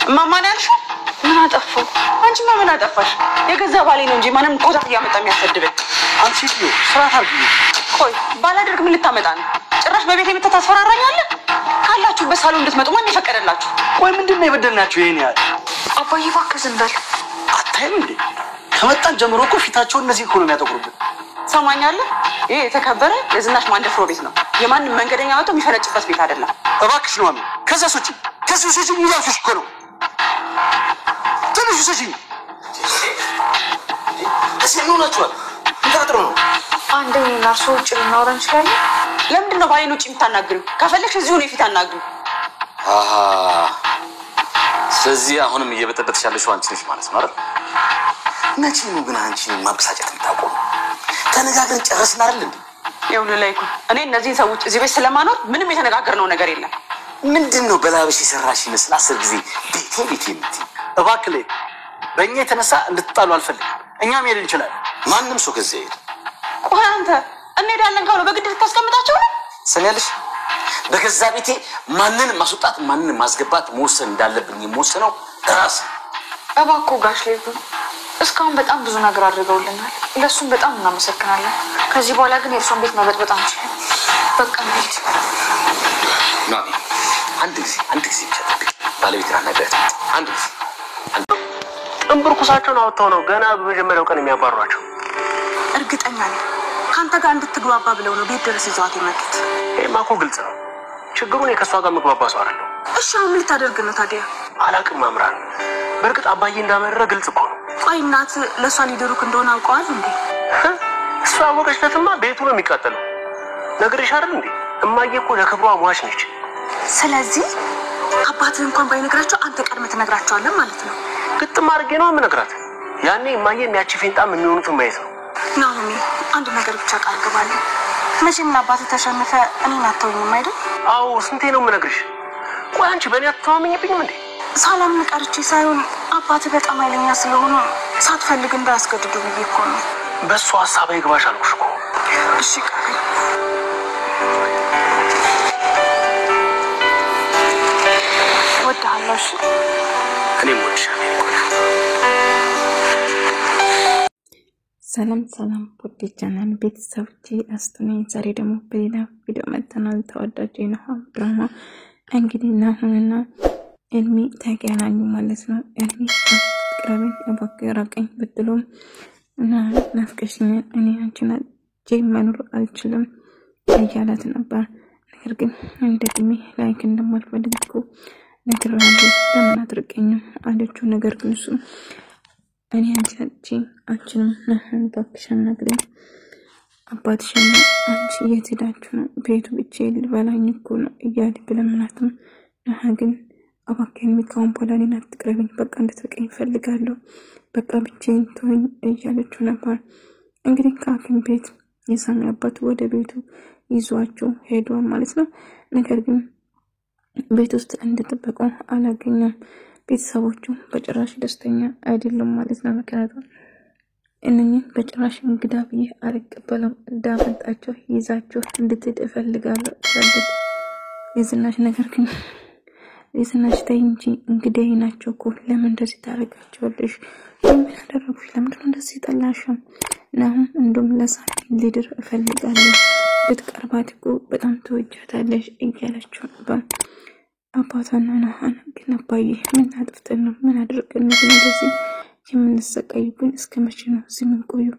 ማማን ያልሽ ምን አጠፋው? አንቺማ ምን አጠፋሽ? የገዛ ባሌ ነው እንጂ ማንም ቆጣት ያመጣ የሚያሰድበኝ። አንቺ ልጅ ስራት አርጊ። ቆይ ባላደርግ ምን ልታመጣ ነው? ጭራሽ በቤቴ መጥታ ታስፈራራኛለህ? ካላችሁበት ሳሎን እንድትመጡ ማን ይፈቀደላችሁ? ቆይ ምንድነው የበደልናችሁ ይሄን ያህል? አባዬ እባክህ ዝም በል። አታይም እንዴ? ከመጣን ጀምሮ እኮ ፊታቸውን እነዚህ እኮ ነው የሚያጠቁሩብን። ሰማኛለህ? ይሄ የተከበረ የዝናሽ ማንደፍሮ ቤት ነው። የማንም መንገደኛ መጥቶ የሚፈነጭበት ቤት አይደለም። እባክሽ ነው አሚ። ከዛሶች ከሱሶች ይያልኩሽ እኮ ነው። ትንሽ ሱሶች እዚህ ነው ናቸው። እንታጥሩ ነው። አንደኛ እርሱ ውጭ ልናወራ እንችላለን። ለምንድን ነው ባሌን ውጭ የምታናግሪው? ከፈለግሽ እዚሁ ነው ፊት አናግሪው። ስለዚህ አሁንም እየበጠበጥሽ ያለሽው አንቺ ነሽ ማለት ነው አይደል? መቼ ነው ግን አንቺ ማብሳጨት የምታቆሙ? ተነጋግረን ጨረስን አይደል እንዴ? ይኸውልህ ላይኩ እኔ እነዚህን ሰዎች እዚህ ቤት ስለማኖር ምንም የተነጋገርነው ነገር የለም። ምንድነው በላብሽ የሰራሽ ይመስል 10 ጊዜ ቤቴ የምትይ? እባክህ ላይ በእኛ የተነሳ እንድትጣሉ አልፈልግም። እኛም ሄድ እንችላለን። ማንም ሰው ከዚህ ሄድ። ቆይ አንተ እንሄዳለን ካለው በግድ ልታስቀምጣቸው ነው? ሰሚያለሽ? በገዛ ቤቴ ማንንም ማስወጣት ማንንም ማስገባት መወሰን እንዳለብኝ የምወስነው ራስ። እባክዎ ጋሽ ላይኩ እስካሁን በጣም ብዙ ነገር አድርገውልናል። ለሱም በጣም እናመሰግናለን። ከዚህ በኋላ ግን የእርሶን ቤት መበጥበጥ አንችልም። በቃ እንሂድ። ናኒ አንድ ጊዜ ብቻ ጠብቂ። ባለቤት አናግራት። አንድ ጊዜ እንብርኩሳቸውን አወጣው ነው ገና በመጀመሪያው ቀን የሚያባሯቸው። እርግጠኛ ነኝ ካንተ ጋር እንድትግባባ ብለው ነው ቤት ድረስ ይዘዋት የመጡት። ማኮ ግልጽ ነው። ችግሩን የከሷ ጋር መግባባ ሰው አይደለም። እሺ አሁን ምን ልታደርግ ነው ታዲያ? አላቅም አምራን። በርግጥ አባዬ እንዳመረረ ግልጽ እኮ ነው። ቆይ እናት ለሷ ሊደሩክ እንደሆነ አውቀዋል እንዴ? እሷ አወቀችለትማ ቤቱ ነው የሚቃጠለው። ነግሬሽ አይደል እንዴ? እማዬ እኮ ለክብሯ ሟች ነች። ስለዚህ አባትህ እንኳን ባይነግራቸው አንተ ቀድመህ ትነግራቸዋለህ ማለት ነው። ግጥም አድርጌ ነው የምነግራት። ያኔ እማዬ የሚያቺ ፊንጣም የሚሆኑትን ማየት ነው። ናሆሚ አንድ ነገር ብቻ ቃል ገባለሁ። መቼም አባትህ ተሸነፈ እኔን አትተውኝም አይደል? አዎ ስንቴ ነው የምነግርሽ። ቆይ አንቺ በእኔ አትተማመኝብኝም እንዴ? ሳላምን ቀርቼ ሳይሆን አባትህ በጣም ኃይለኛ ስለሆኑ ሳትፈልግ እንዳያስገድዱ ብዬ እኮ ነው። በእሱ ሀሳብ አይግባሽ አልኩሽ እኮ። እሺ ቃል ወድሃለሁ። እሺ እኔም ወድሻለሁ። ሰላም ፖድካስት ቻናል ቤተሰቦቼ አስተነኝ ዛሬ ደግሞ በሌላ ቪዲዮ መጥተናል። ተወዳጅ ነው ድራማ እንግዲህ ናሆምና ኤልሚ ተገናኙ ማለት ነው። ኤልሚ አፍቅረኝ እባክህ ራቀኝ ብትሎም እና ናፍቀሽኛል እኔ አንቺን አጥቼ መኖር አልችልም እያላት ነበር። ነገር ግን እንደግሜ ላይክ እንደማልፈልግ እኮ ነግሬሃለሁ ለምን አትርቀኝም አለችው። ነገር ግን እሱ እኔ አንቺንም ናሆም እባክሽ አናግረኝ አባትሽን አንቺ የት ሄዳችሁ ነው? ቤቱ ብቻዬን ልበላኝ እኮ ነው እያለ ብለምናትም ግን እባክህ የሚካውን ፖላኔን አትቅረብኝ በቃ እንድትርቀኝ እፈልጋለሁ በቃ ብቻዬን ተወኝ እያለችው ነበር። እንግዲህ ከሐኪም ቤት የሳሚ አባት ወደ ቤቱ ይዟቸው ሄዷል ማለት ነው። ነገር ግን ቤት ውስጥ እንደተጠበቀው አላገኘም። ቤተሰቦቹ በጭራሽ ደስተኛ አይደሉም ማለት ነው። ምክንያቱም እነኚህ በጭራሽ እንግዳ ብዬ አልቀበለም እንዳመጣቸው ይዛቸው እንድትሄድ እፈልጋለሁ ማለት የዝናሽ ነገር ግን የዝናሽ ታይ እንጂ እንግዳዬ ናቸው እኮ ለምን እንደዚህ ታደርጋቸዋለሽ? ምን አደረጉሽ? ለምን እንደዚህ ጠላሽው? ናሆም እንደውም ለሳሚ ሊድር እፈልጋለሁ ብትቀርባት እኮ በጣም ተወጃታለሽ እያለችው ነበር። አባቷና ናሆም ግን አባዬ ምን አጥፍተን ነው ምን አድርገን ነው እንደዚህ የምንሰቃዩ? ግን እስከመቼ ነው እዚህ የምንቆየው?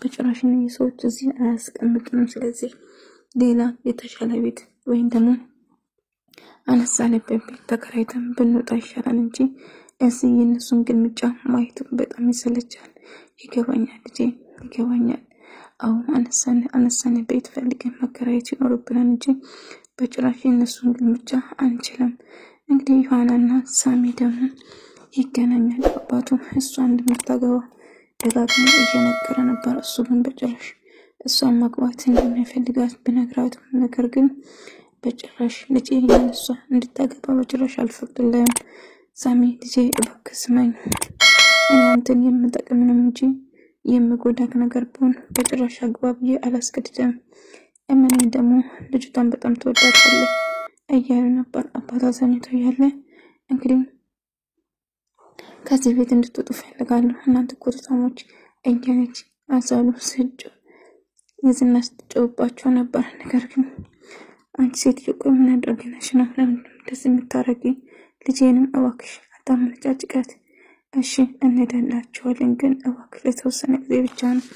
በጭራሽ ነው ሰዎች እዚህ አያስቀምጡንም። ስለዚህ ሌላ የተሻለ ቤት ወይም ደግሞ አነሳለበት ቤት ተከራይተን ብንወጣ ይሻላል እንጂ እዚህ የነሱን ግልምጫ ማየቱ በጣም ይሰለቻል። ይገባኛል ልጄ ይገባኛል። አሁን አነሳነ ቤት ፈልገን መከራየት ይኖርብናል እንጂ በጭራሽ የነሱን ግልምጫ አንችልም። እንግዲህ ዮሐናና ሳሚ ደግሞ ይገናኛል። አባቱ እሷን እንደምታገባ ደጋግሞ እየነገረ ነበር። እሱ ግን በጭራሽ እሷን ማግባት እንደማይፈልጋት ቢነግራትም ነገር ግን በጭራሽ ልጄ ያንሷ እንድታገባ በጭራሽ አልፈቅድልህም። ሳሚ ልጄ እባክህ ስማኝ አንተን የምጠቅም ነው እንጂ የምጎዳክ ነገር ቢሆን በጭራሽ አግባብ አላስገድድም። እመኔ ደግሞ ልጅቷን በጣም ተወዳታለህ እያለ ነበር። አባቷ ዘንቶ ያለ እንግዲህ ከዚህ ቤት እንድትወጡ ፈልጋለሁ እናንተ ኮርታሞች እያለች አዛሉ ስጭ የዝናሽ ትጨውባቸው ነበር። ነገር ግን አንቺ ሴትዮ ቆይ ምን አድርገሽ ነው እንደዚህ የምታረጊ? ልጄንም እባክሽ አታመጫጭቃት። እሺ እንሄዳላችኋለን ግን እባክሽ ለተወሰነ ጊዜ ብቻ ነው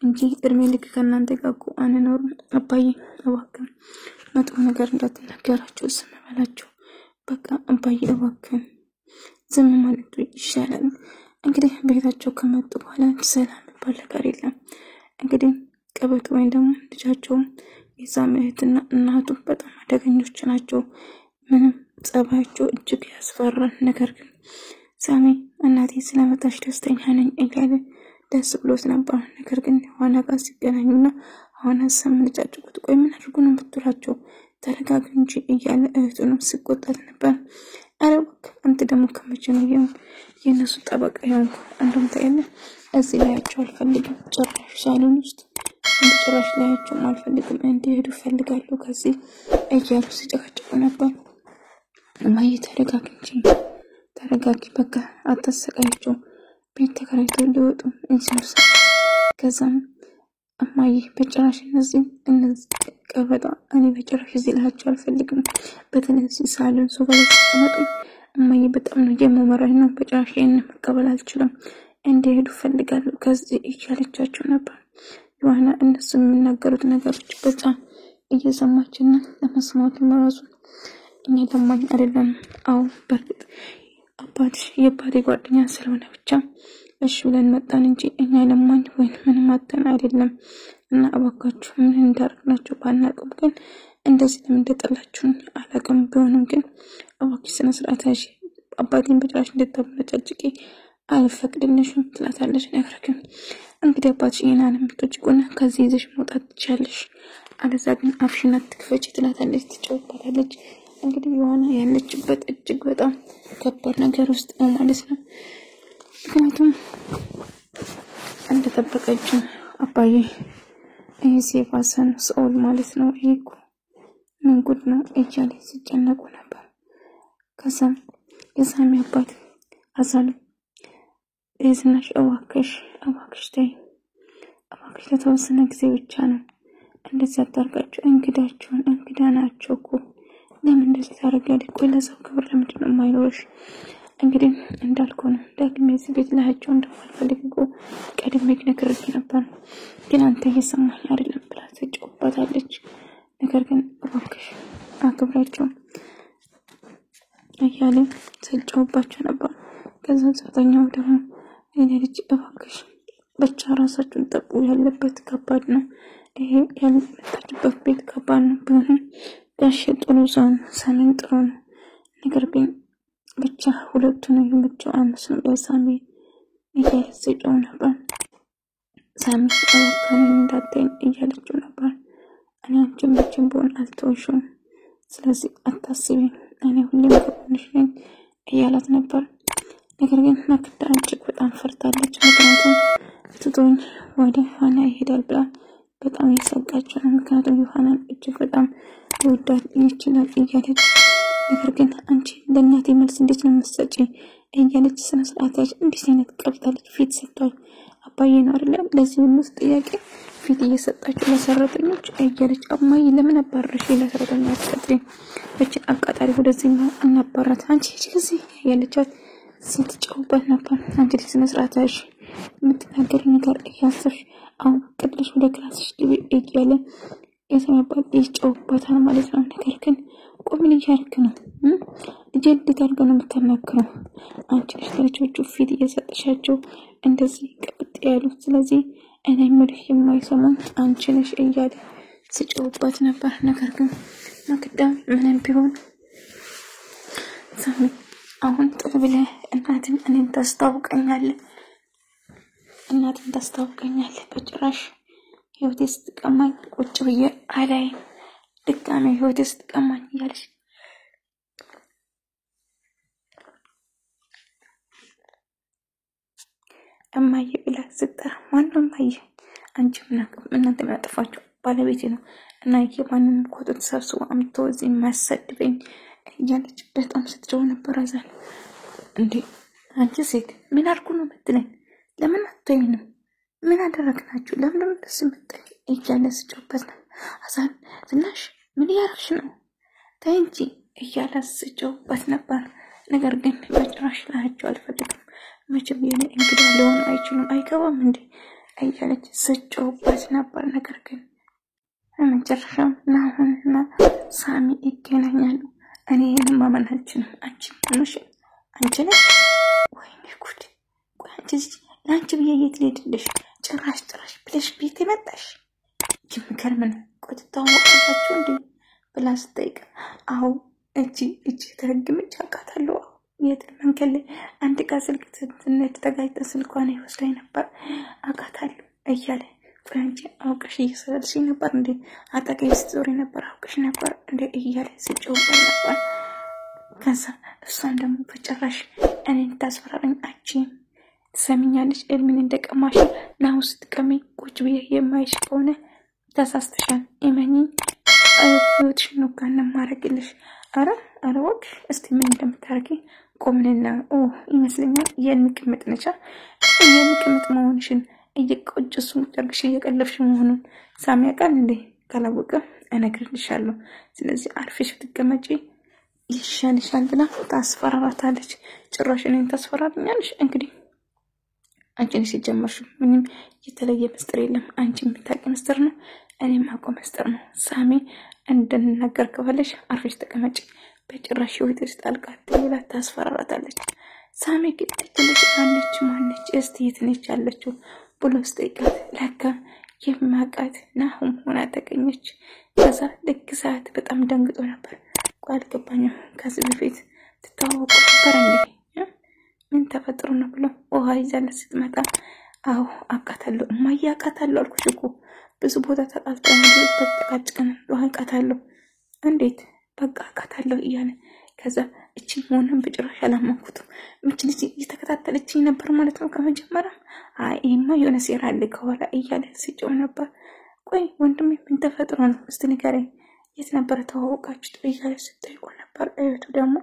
እንጂ እድሜ ልክ ከእናንተ ጋር አንኖርም። አባዬ እባክህ መጥፎ ነገር እንዳትናገራቸው ዝም በላቸው። በቃ አባዬ እባክህ ዝም ማለት ይሻላል። እንግዲህ ቤታቸው ከመጡ በኋላ ሰላም ባለ ነገር የለም። እንግዲህ ቀበቶ ወይ ደግሞ ልጃቸው የዛመህትና እናቱ በጣም አደገኞች ናቸው። ምንም ጸባያቸው እጅግ ያስፈራል። ነገር ግን ሳሚ እናቴ ስለመጣች ደስተኛ ነኝ እያለ ደስ ብሎት ነበር። ነገር ግን ዋና ጋር ሲገናኙና ዋና ሰምንጫጭቁት ቆይ ምን አድርጉ ነው የምትላቸው? ተረጋጋ እንጂ እያለ እህቱንም ሲቆጣት ነበር። አረ እባክህ አንተ ደግሞ ከመቼ ነው የነሱ ጠበቃ የሆንኩ? እንደውም ታየለ እዚህ ላያቸው አልፈልግም። ጭራሽ ሳሎን ውስጥ ጭራሽ ላያቸው አልፈልግም እንዲሄዱ ፈልጋለሁ ከዚህ እያሉ ሲጨቃጨቁ ነበር። እማዬ ተረጋጊ እንጂ ተረጋጊ በቃ አታሰቃያቸው። ቤት ተከራይተው ሊወጡ እንሰምሳ ከዛም እማዬ በጭራሽ እነዚህ ቀበጣ እኔ በጭራሽ እዚህ ላያቸው አልፈልግም። በተለይ ሳሎን ሶፋ ላይ ተቀመጡ እማዬ በጣም ነው የምመራኝ ነው በጭራሽ ይሄን መቀበል አልችልም እንዲሄዱ ፈልጋለሁ ከዚህ እያለቻቸው ነበር። ዮሐና እነሱ የሚናገሩት ነገሮች በጣም እየሰማችና ለመስማት መራሱ እኛ ለማኝ አይደለም። አው በርግጥ አባትሽ የባቴ ጓደኛ ስለሆነ ብቻ እሺ ብለን መጣን እንጂ እኛ ለማኝ ወይ ምንም አጥተን አይደለም። እና አባካችሁ ምን እንዳርግናችሁ ባናቀም ግን እንደዚህ ለምን እንደጠላችሁ አላቀም። ቢሆንም ግን አባክሽ ስነ ስርዓታሽ አባቴን በጭራሽ እንደተበለጨጭቂ አልፈቅድልሽም ትላታለች። ነገር ግን እንግዲህ አባትሽ ይናን የምትወጪቁና ከዚህ ይዘሽ መውጣት ትችያለሽ አለዛ ግን አፍሽን አትክፈቺ ትላታለች። ትጨውባታለች። እንግዲህ ዮሐና ያለችበት እጅግ በጣም ከባድ ነገር ውስጥ ነው ማለት ነው። ምክንያቱም እንደተጠበቀችው አባዬ ሲፋሰን ሰውል ማለት ነው ይኩ ምን ጉድ ነው እያለ ሲጨነቁ ነበር። ከዛም የሳሚ አባት አዛሉ የዝናሽ እባክሽ ተይ እባክሽ ለተወሰነ ጊዜ ብቻ ነው እንደዚህ አታርጋቸው እንግዳቸውን እንግዳ ናቸው እኮ ለምን እንደዚህ ታረጋለች? ቆይ ለሰው ክብር ለምንድን ነው የማይኖርሽ? እንግዲህ እንዳልከው ነው ዳግም እዚህ ቤት ላያቸው እንደማልፈልግ እኮ ቀድሜ ነግሬሽ ነበር ግን አንተ እየሰማኝ አይደለም ብላ ትጮህባታለች። ነገር ግን እባክሽ አክብራቸው እያለ ትጮህባቸው ነበር። ከዛ ዛተኛው ደግሞ እኔ ልጅ እባክሽ ብቻ ራሳችሁን ጠብቁ ያለበት ከባድ ነው ይሄ ያለበት ቤት ከባድ ነው። ቢሆንም ጋሽ ጥሩ ሰውን ሳሚን ጥሩ ነው። ነገር ግን ብቻ ሁለቱን የምትጨው አንስም ለሳሚ እያለችው ነበር። ሳሚ እባክህን እንዳትተኝ እያለችው ነበር። እኔ አንቺን ብቻን ብሆን አልተውሽም ስለዚህ አታስቢ እኔ ሁሌም ከጎንሽ ነኝ እያላት ነበር። ነገር ግን ማክዳ እጅግ በጣም ፈርታለች። ምክንያቱም ትቶኝ ወደ ዮሐና ይሄዳል ብላ በጣም እየሰጋች ነው። ምክንያቱም ዮሐናን እጅግ በጣም ይወዳል ይችላል እያለች ነገር ግን አንቺ ለእናቴ መልስ እንዴት ነው የምትሰጪ እያለች ስነ ስርዓታች እንዴት አይነት ቀብጣለች ፊት ሰጥቷል። አባዬ ነው አይደል ለዚህ ሁሉ ጥያቄ ፊት እየሰጣችሁ ለሰራተኞች እያለች አማዬ ለምን አባረሽ ለሰራተኞች ቀጥሪ እቺ አቃጣሪ ወደዚህ ነው እናባራት አንቺ እዚህ እያለቻት ስትጨውበት ነበር። አንቺ ስነ ስርዓታሽ የምትናገር ነገር እያሰብሽ አሁን ቅድሽ ወደ ክላስሽ ግቢ እያለ የሰማባት ይጨውባታል ማለት ነው። ነገር ግን ቆም ልጅ ነው ልጅ እንዴት አድርገው ነው የምታናግረው? አንቺ ልጆቹ ፊት እየሰጠሻቸው እንደዚህ ቀጥ ያሉት ስለዚህ እኔ ምልህ የማይሰማኝ አንቺ ነሽ እያለ ሲጨውባት ነበር። ነገር ግን ማክዳ ምንም ቢሆን ሳሚ አሁን ጥሩ ብለህ እናትን እኔን ታስታውቀኛለህ በጭራሽ ህይወቴ ስትቀማኝ ቁጭ ብዬ አላይ ድጋሜ ህይወቴ ስትቀማኝ እያለች እማዬ ብላ ስትጠራ ማነው እማዬ? አንቺ እናንተ የሚያጠፋቸው ባለቤቴ ነው እና የማንን ኮት ተሰብስቦ አምጥቶ እዚህ ማሰድበኝ እያለች በጣም ስትጮህ ነበር። አዛል እንዴ አንቺ ሴት ምን አልኩ ነው የምትለኝ? ለምን አትተኝም? ምን አደረግናችሁ? ለምን ደስ የምትለኝ? እያለ ስጮህበት ነው። ሀሰን ዝናሽ ምን ያደርግሽ ነው? ተይ እንጂ እያለ ስጮህበት ነበር። ነገር ግን በጭራሽ ላያቸው አልፈልግም። መቼም የኔ እንግዳ ሊሆኑ አይችሉም። አይገባም እንዴ እያለች ስጮህበት ነበር። ነገር ግን በመጨረሻም ናሆምና ሳሚ ይገናኛሉ። እኔ ይህን ማመን አልችልም። አንቺ ምንሽ አንቺ ነሽ? ወይኔ ጉድ! ቆይ አንቺ ለአንቺ ብዬ የት ልሄድልሽ? ጭራሽ ብለሽ ቤት የመጣሽ የሚገርም ነው። ቆይ ትተዋወቃላችሁ እንዴ ብላ ስጠይቅ አዎ እጅ ተረግምች አውቃታለሁ። የት መንገድ ላይ አንድ ቃ ስልክ ትነት ተጋጭተን ስልኳን ይወስዳኝ ነበር አውቃታለሁ እያለ ቆይ አንቺ አውቀሽ እየሰራልሽ ነበር እንዴ? አጠገቤ ስትዞሪ ነበር አውቀሽ ነበር እንዴ እያለ ሲጮህበት ነበር። ከዛ እሷን ደግሞ በጭራሽ እኔን ታስፈራረኝ አችም ትሰሚኛለሽ? ኤልሚን እንደቀማሽ ናሁ ስትቀሚ ቁጭ ብዬ የማይሽ ከሆነ ተሳስተሻል። እመኚኝ ህይወትሽን ነው ጋር ማረግልሽ። አረ ወክ እስቲ ምን እንደምታረጊ ቆምንና ይመስለኛል የንቅምጥ ነቻ የንቅምጥ መሆንሽን እየቆጭሱ ጨርግሽ እየቀለፍሽ መሆኑን ሳሚ ያውቃል እንዴ? ካላወቀ እነግርልሻለሁ። ስለዚህ አርፈሽ ትቀመጪ ይሻልሻል ብላ ታስፈራራታለች። ጭራሽ እኔን ታስፈራራኛለሽ? እንግዲህ አንቺ ነሽ የጀመርሽው። ምንም የተለየ ምስጢር የለም። አንቺ የምታውቂ ምስጢር ነው፣ እኔም አውቀው ምስጢር ነው። ሳሚ እንድንናገር ከፈለሽ አርፈሽ ተቀመጪ፣ በጭራሽ ህይወትሽ ጣልቃ አትግቢ ታስፈራራታለች። ሳሚ ግን ልጅ ማነች እስቲ የት ነች ያለችው ብሎ ስጠይቃት ለካ የማውቃት ናሆም ሆና ተገኘች። ከዛ ልክ ሰዓት በጣም ደንግጦ ነበር። አልገባኝም። ከዚህ በፊት ትተዋወቁ ነበር እንዴ? ምን ተፈጥሮ ነው ብሎ ውሃ ይዛለት ስትመጣ አዎ አውቃታለሁ እማዬ አውቃታለሁ አልኩሽ እኮ ብዙ ቦታ ተጣልተን ተጨቃጭቀን ውሃ አውቃታለሁ። እንዴት በቃ አውቃታለሁ እያለ ከዛ እቺ ሆነን በጭራሽ አላመንኩትም። ምንጭ ልጅ እየተከታተለችኝ ነበር ማለት ነው ከመጀመሪያ። ይሄማ የሆነ ሴራ አለ ከኋላ እያለ ሲጮህ ነበር። ቆይ ወንድሜ ምን ተፈጥሮ ነው እስቲ ንገረኝ፣ የት ነበር ተዋወቃችሁት እያለ ስትጠይቁ ነበር። እህቱ ደግሞ